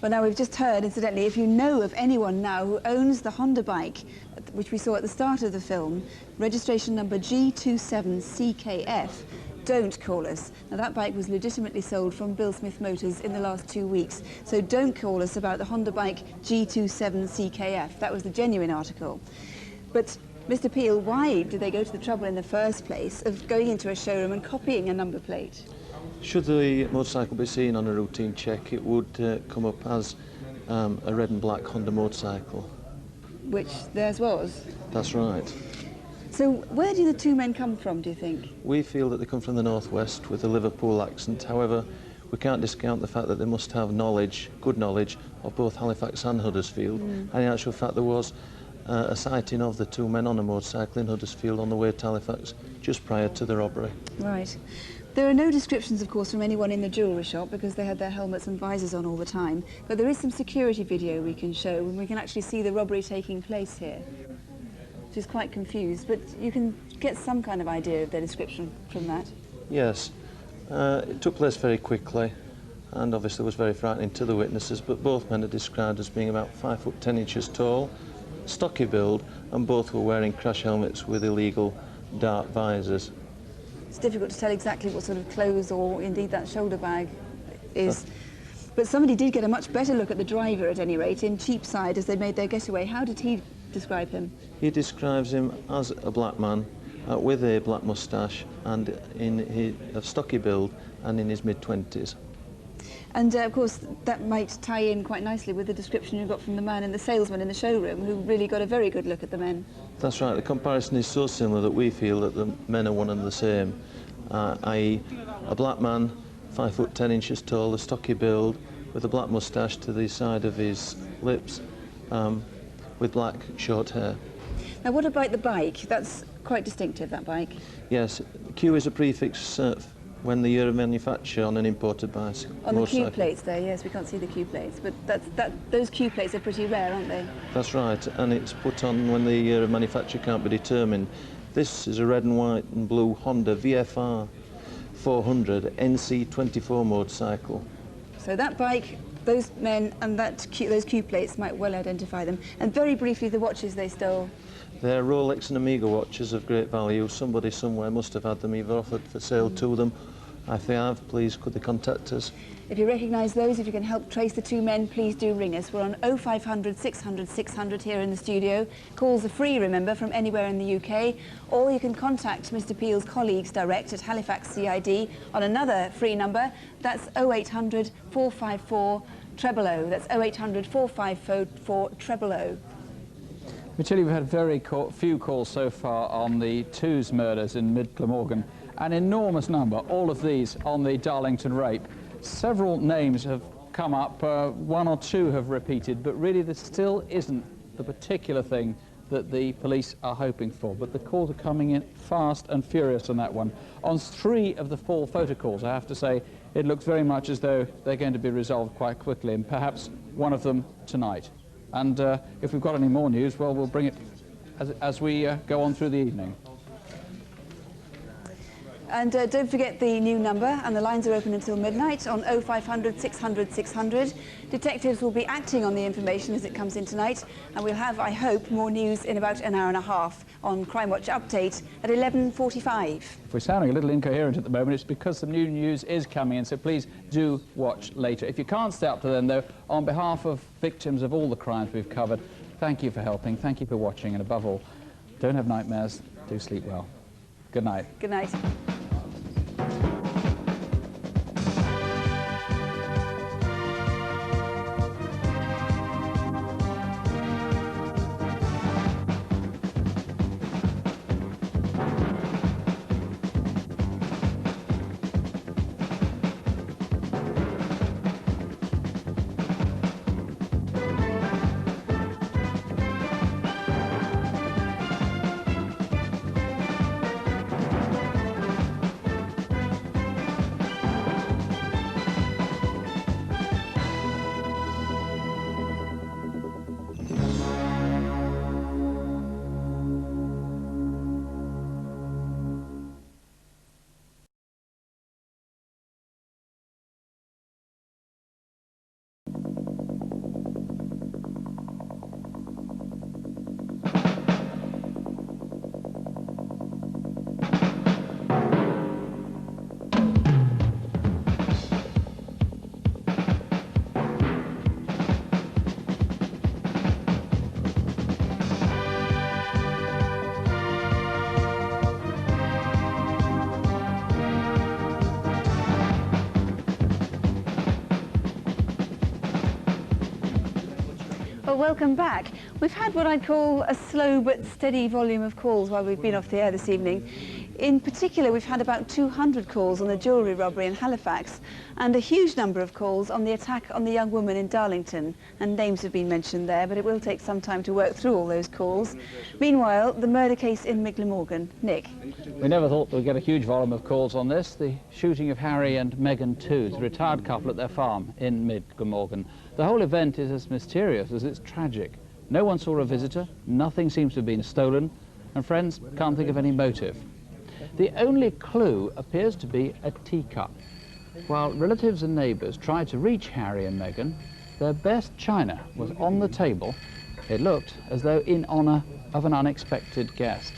Speaker 2: Well, now we've just heard, incidentally, if you know of anyone now who owns the Honda bike, which we saw at the start of the film, registration number G27CKF, don't call us. Now, that bike was legitimately sold from Bill Smith Motors in the last 2 weeks, so don't call us about the Honda bike G27CKF. That was the genuine article. But, Mr. Peel, why did they go to the trouble in the first place of going into a showroom and copying a number plate?
Speaker 25: Should the motorcycle be seen on a routine check, it would come up as a red and black Honda motorcycle.
Speaker 2: Which theirs was?
Speaker 25: That's right.
Speaker 2: So where do the 2 men come from, do you think?
Speaker 25: We feel that they come from the northwest with a Liverpool accent. However, we can't discount the fact that they must have knowledge, good knowledge, of both Halifax and Huddersfield. And in actual fact, there was
Speaker 5: a sighting of the two men on a motorcycle in Huddersfield on the way to Halifax just prior to the robbery.
Speaker 2: Right. There are no descriptions, of course, from anyone in the jewellery shop because they had their helmets and visors on all the time, but there is some security video we can show and we can actually see the robbery taking place here. She's quite confused, but you can get some kind of idea of their description from that.
Speaker 5: Yes. It took place very quickly and obviously was very frightening to the witnesses, but both men are described as being about 5 foot 10 inches tall, stocky build, and both were wearing crash helmets with illegal dark visors.
Speaker 2: It's difficult to tell exactly what sort of clothes or indeed that shoulder bag is. But somebody did get a much better look at the driver at any rate in Cheapside as they made their getaway. How did he describe him?
Speaker 5: He describes him as a black man with a black moustache and of stocky build and in his mid-20s.
Speaker 2: And of course that might tie in quite nicely with the description you got from the man and the salesman in the showroom who really got a very good look at the men.
Speaker 5: That's right, the comparison is so similar that we feel that the men are one and the same, i.e. a black man, 5 foot 10 inches tall, a stocky build, with a black moustache to the side of his lips, with black short hair.
Speaker 2: Now what about the bike? That's quite distinctive, that bike.
Speaker 5: Yes, Q is a prefix when the year of manufacture on an imported bicycle.
Speaker 2: On the Q plates there, yes, we can't see the Q plates, but those Q plates are pretty rare, aren't they? That's
Speaker 5: right, and it's put on when the year of manufacture can't be determined. This is a red and white and blue Honda VFR 400 NC24 motorcycle.
Speaker 2: So that bike, those men and those Q plates might well identify them. And very briefly, the watches they stole.
Speaker 5: They're Rolex and Omega watches of great value. Somebody somewhere must have had them, either offered for sale to them. If they have, please could they contact us?
Speaker 2: If you recognise those, if you can help trace the two men, please do ring us. We're on 0500 600 600 here in the studio. Calls are free, remember, from anywhere in the UK. Or you can contact Mr Peel's colleagues direct at Halifax CID on another free number. That's 0800 454 000. That's 0800 454 000.
Speaker 3: We tell you we've had very few calls so far on the Twos murders in Mid Glamorgan. An enormous number, all of these on the Darlington rape. Several names have come up, one or two have repeated, but really there still isn't the particular thing that the police are hoping for. But the calls are coming in fast and furious on that one. On 3 of the 4 photo calls, I have to say, it looks very much as though they're going to be resolved quite quickly, and perhaps one of them tonight. And if we've got any more news, well, we'll bring it as we go on through the evening.
Speaker 2: And don't forget the new number, and the lines are open until midnight on 0500 600 600. Detectives will be acting on the information as it comes in tonight, and we'll have, I hope, more news in about an hour and a half on Crimewatch Update at 11:45.
Speaker 3: If we're sounding a little incoherent at the moment, it's because some new news is coming in, so please do watch later. If you can't stay up to then, though, on behalf of victims of all the crimes we've covered, thank you for helping, thank you for watching, and above all, don't have nightmares, do sleep well. Good night.
Speaker 2: Good night. Well, welcome back. We've had what I'd call a slow but steady volume of calls while we've been off the air this evening. In particular, we've had about 200 calls on the jewellery robbery in Halifax and a huge number of calls on the attack on the young woman in Darlington. And names have been mentioned there, but it will take some time to work through all those calls. Meanwhile, the murder case in Miglamorgan. Nick?
Speaker 3: We never thought we'd get a huge volume of calls on this. The shooting of Harry and Meghan Tooth, the retired couple at their farm in Miglamorgan. The whole event is as mysterious as it's tragic. No one saw a visitor, nothing seems to have been stolen, and friends can't think of any motive. The only clue appears to be a teacup. While relatives and neighbours tried to reach Harry and Meghan, their best china was on the table. It looked as though in honour of an unexpected guest.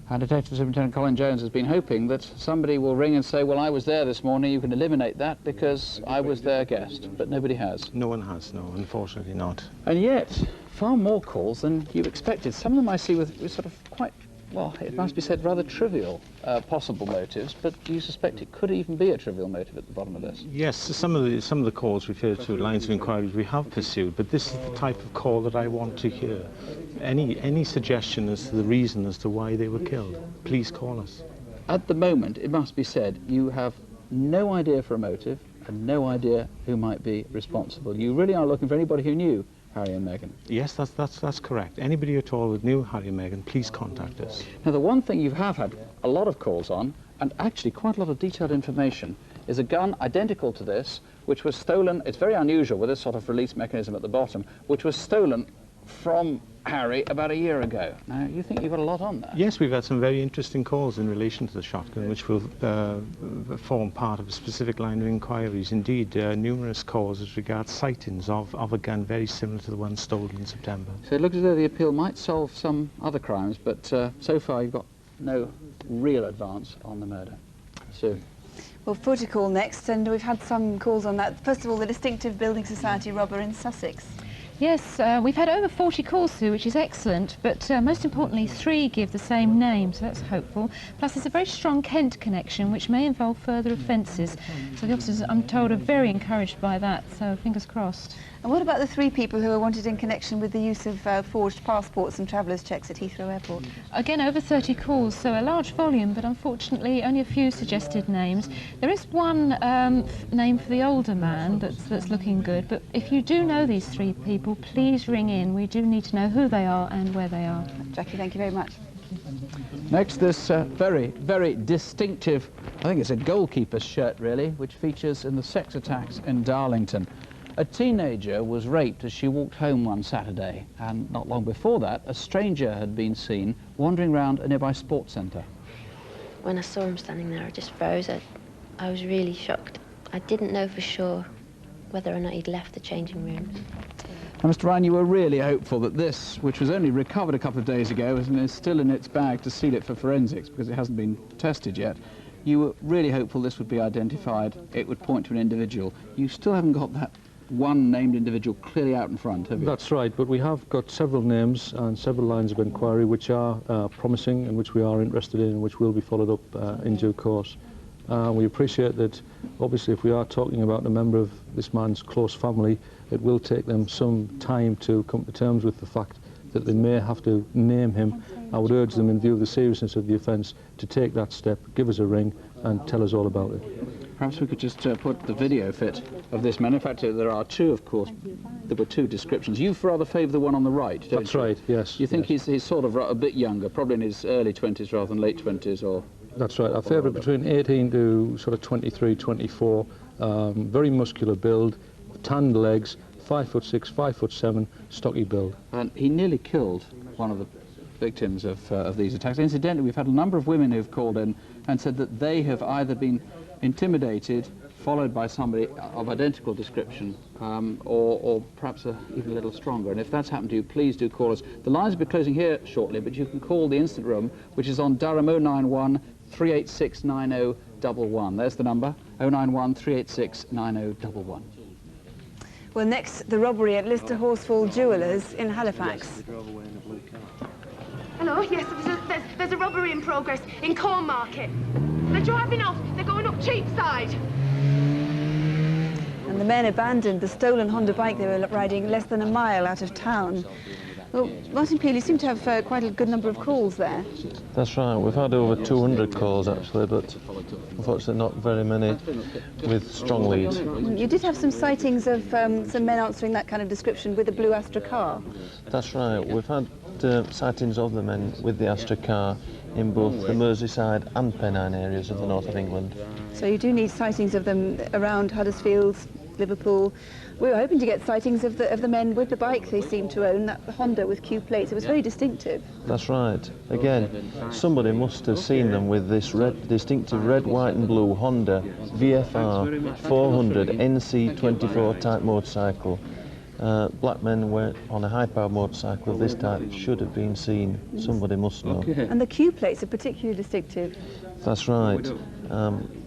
Speaker 3: And Detective Superintendent Colin Jones has been hoping that somebody will ring and say, well, I was there this morning, you can eliminate that because I was their guest, but nobody has.
Speaker 8: No one has, no, unfortunately not.
Speaker 3: And yet, far more calls than you expected. Some of them I see with sort of quite, well, it must be said, rather trivial possible motives, but do you suspect it could even be a trivial motive at the bottom of this?
Speaker 8: Yes, some of the calls refer to lines of inquiries we have pursued, but this is the type of call that I want to hear. Any suggestion as to the reason as to why they were killed, please call us.
Speaker 3: At the moment, it must be said, you have no idea for a motive and no idea who might be responsible. You really are looking for anybody who knew Harry and Meghan.
Speaker 8: Yes, that's correct. Anybody at all who knew Harry and Meghan, please contact us.
Speaker 3: Now, the one thing you have had a lot of calls on, and actually quite a lot of detailed information, is a gun identical to this, which was stolen, it's very unusual with this sort of release mechanism at the bottom, which was stolen from Harry about a year ago. Now, you think you've got a lot on there?
Speaker 8: Yes, we've had some very interesting calls in relation to the shotgun, which will form part of a specific line of inquiries. Indeed, numerous calls as regards sightings of a gun very similar to the one stolen in September.
Speaker 3: So it looks as though the appeal might solve some other crimes, but so far you've got no real advance on the murder. Sue?
Speaker 2: Well, footy call next, and we've had some calls on that. First of all, the distinctive building society robber in Sussex.
Speaker 17: Yes, we've had over 40 calls through, which is excellent, but most importantly 3 give the same name, so that's hopeful. Plus there's a very strong Kent connection which may involve further offences. So the officers, I'm told, are very encouraged by that, so fingers crossed.
Speaker 2: And what about the 3 people who are wanted in connection with the use of forged passports and travellers' checks at Heathrow Airport?
Speaker 17: Again, over 30 calls, so a large volume, but unfortunately only a few suggested names. There is one name for the older man that's looking good, but if you do know these 3 people, please ring in. We do need to know who they are and where they are.
Speaker 2: Jackie, thank you very much.
Speaker 3: Next, this very, very distinctive, I think it's a goalkeeper's shirt really, which features in the sex attacks in Darlington. A teenager was raped as she walked home one Saturday, and not long before that, a stranger had been seen wandering around a nearby sports centre.
Speaker 4: When I saw him standing there, I just froze. I was really shocked. I didn't know for sure whether or not he'd left the changing rooms.
Speaker 3: Now, Mr. Ryan, you were really hopeful that this, which was only recovered a couple of days ago, and is still in its bag to seal it for forensics because it hasn't been tested yet. You were really hopeful this would be identified, it would point to an individual. You still haven't got that one named individual clearly out in front, have you?
Speaker 7: That's right, but we have got several names and several lines of inquiry which are promising and which we are interested in and which will be followed up in due course. We appreciate that, obviously, if we are talking about a member of this man's close family, it will take them some time to come to terms with the fact that they may have to name him. I would urge them, in view of the seriousness of the offence, to take that step, give us a ring and tell us all about it.
Speaker 3: Perhaps we could just put the video fit of this man. In fact, there are 2, of course. There were 2 descriptions. You rather favour the one on the right, don't you?
Speaker 7: That's right, yes.
Speaker 3: You think he's sort of a bit younger, probably in his early 20s rather than late 20s, or...?
Speaker 7: That's right. I favour it between 18 to sort of 23, 24. Very muscular build, tanned legs, 5'6", 5'7", stocky build.
Speaker 3: And he nearly killed one of the victims of these attacks. Incidentally, we've had a number of women who've called in and said that they have either been intimidated, followed by somebody of identical description, or perhaps even a little stronger. And if that's happened to you, please do call us. The lines will be closing here shortly, but you can call the instant room, which is on Durham 091 386 9011. There's the number, 091 386 9011.
Speaker 2: Well, next, the robbery at Lister Horsfall Jewellers in Halifax.
Speaker 14: Hello, yes, there's a robbery in progress in Cornmarket. They're driving off, they're going up Cheapside.
Speaker 2: And the men abandoned the stolen Honda bike they were riding less than a mile out of town. Well, Martin Peel, you seem to have quite a good number of calls there.
Speaker 5: That's right. We've had over 200 calls actually, but unfortunately not very many with strong leads.
Speaker 2: You did have some sightings of some men answering that kind of description with a blue Astra car.
Speaker 5: That's right. We've had sightings of the men with the Astra car in both the Merseyside and Pennine areas of the north of England.
Speaker 2: So you do need sightings of them around Huddersfield, Liverpool. We were hoping to get sightings of the men with the bike they seem to own, that Honda with Q plates. It was very distinctive.
Speaker 5: That's right. Again, somebody must have seen them with this distinctive red, white and blue Honda VFR 400 NC24 type motorcycle. Black men were on a high-powered motorcycle of this type should have been seen. Somebody must know.
Speaker 2: And the Q plates are particularly distinctive.
Speaker 5: That's right.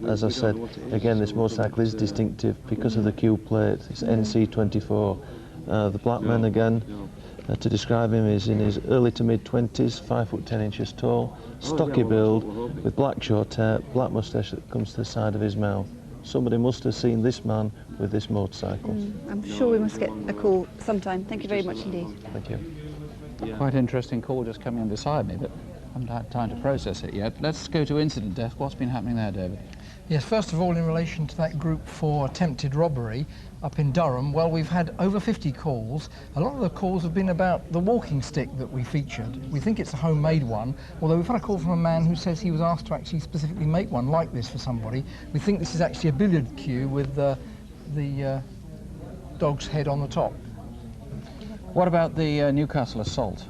Speaker 5: As I said, again, this motorcycle is distinctive because of the Q plate. It's NC24. The black man, again, to describe him, is in his early to mid-20s, 5 foot 10 inches tall, stocky build, with black short hair, black moustache that comes to the side of his mouth. Somebody must have seen this man with this motorcycle.
Speaker 2: I'm sure we must get a call sometime. Thank you very much indeed.
Speaker 5: Thank you.
Speaker 3: Quite interesting call just coming in beside me, but I haven't had time to process it yet. Let's go to incident desk. What's been happening there, David?
Speaker 12: Yes, first of all, in relation to that group for attempted robbery up in Durham, well, we've had over 50 calls. A lot of the calls have been about the walking stick that we featured. We think it's a homemade one, although we've had a call from a man who says he was asked to actually specifically make one like this for somebody. We think this is actually a billiard cue with the dog's head on the top.
Speaker 3: What about the Newcastle assault?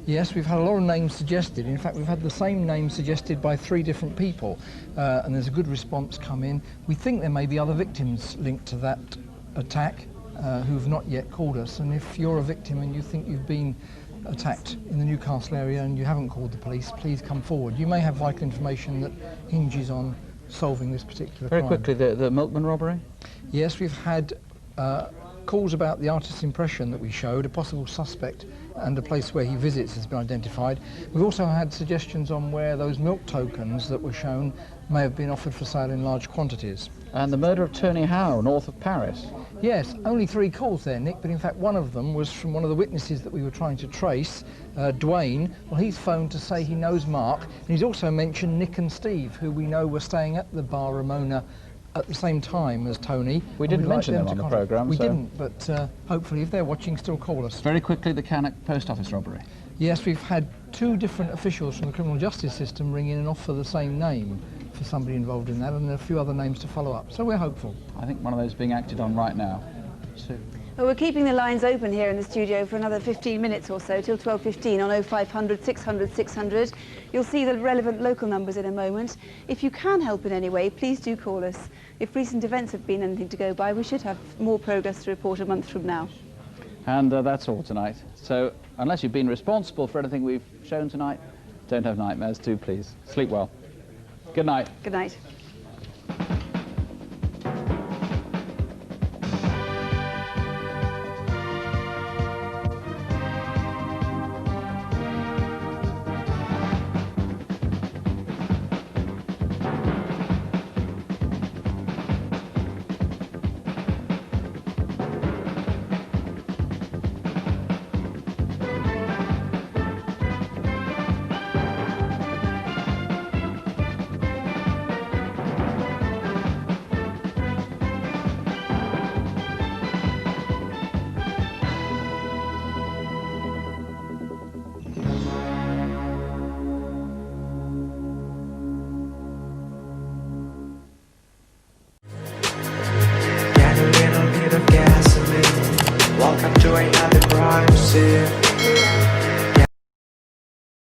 Speaker 12: Yes, we've had a lot of names suggested. In fact, we've had the same name suggested by 3 different people, and there's a good response come in. We think there may be other victims linked to that attack who've not yet called us, and if you're a victim and you think you've been attacked in the Newcastle area and you haven't called the police, please come forward. You may have vital information that hinges on solving this particular crime.
Speaker 3: Very quickly, the Milkman robbery?
Speaker 12: Yes, we've had calls about the artist's impression that we showed. A possible suspect and a place where he visits has been identified. We've also had suggestions on where those milk tokens that were shown may have been offered for sale in large quantities.
Speaker 3: And the murder of Tony Howe, north of Paris?
Speaker 12: Yes, only 3 calls there, Nick, but in fact one of them was from one of the witnesses that we were trying to trace, Dwayne. Well, he's phoned to say he knows Mark, and he's also mentioned Nick and Steve, who we know were staying at the Bar Ramona at the same time as Tony.
Speaker 3: We didn't mention them on the programme.
Speaker 12: We didn't, but hopefully if they're watching, still call us.
Speaker 3: Very quickly, the Cannock post office robbery.
Speaker 12: Yes, we've had 2 different officials from the criminal justice system ring in and offer the same name for somebody involved in that, and a few other names to follow up, so we're hopeful.
Speaker 3: I think one of those is being acted on right now.
Speaker 2: Well, we're keeping the lines open here in the studio for another 15 minutes or so, till 12:15 on 0500 600 600. You'll see the relevant local numbers in a moment. If you can help in any way, please do call us. If recent events have been anything to go by, we should have more progress to report a month from now.
Speaker 3: And that's all tonight. So, unless you've been responsible for anything we've shown tonight, don't have nightmares, do please. Sleep well. Good night.
Speaker 2: Good night.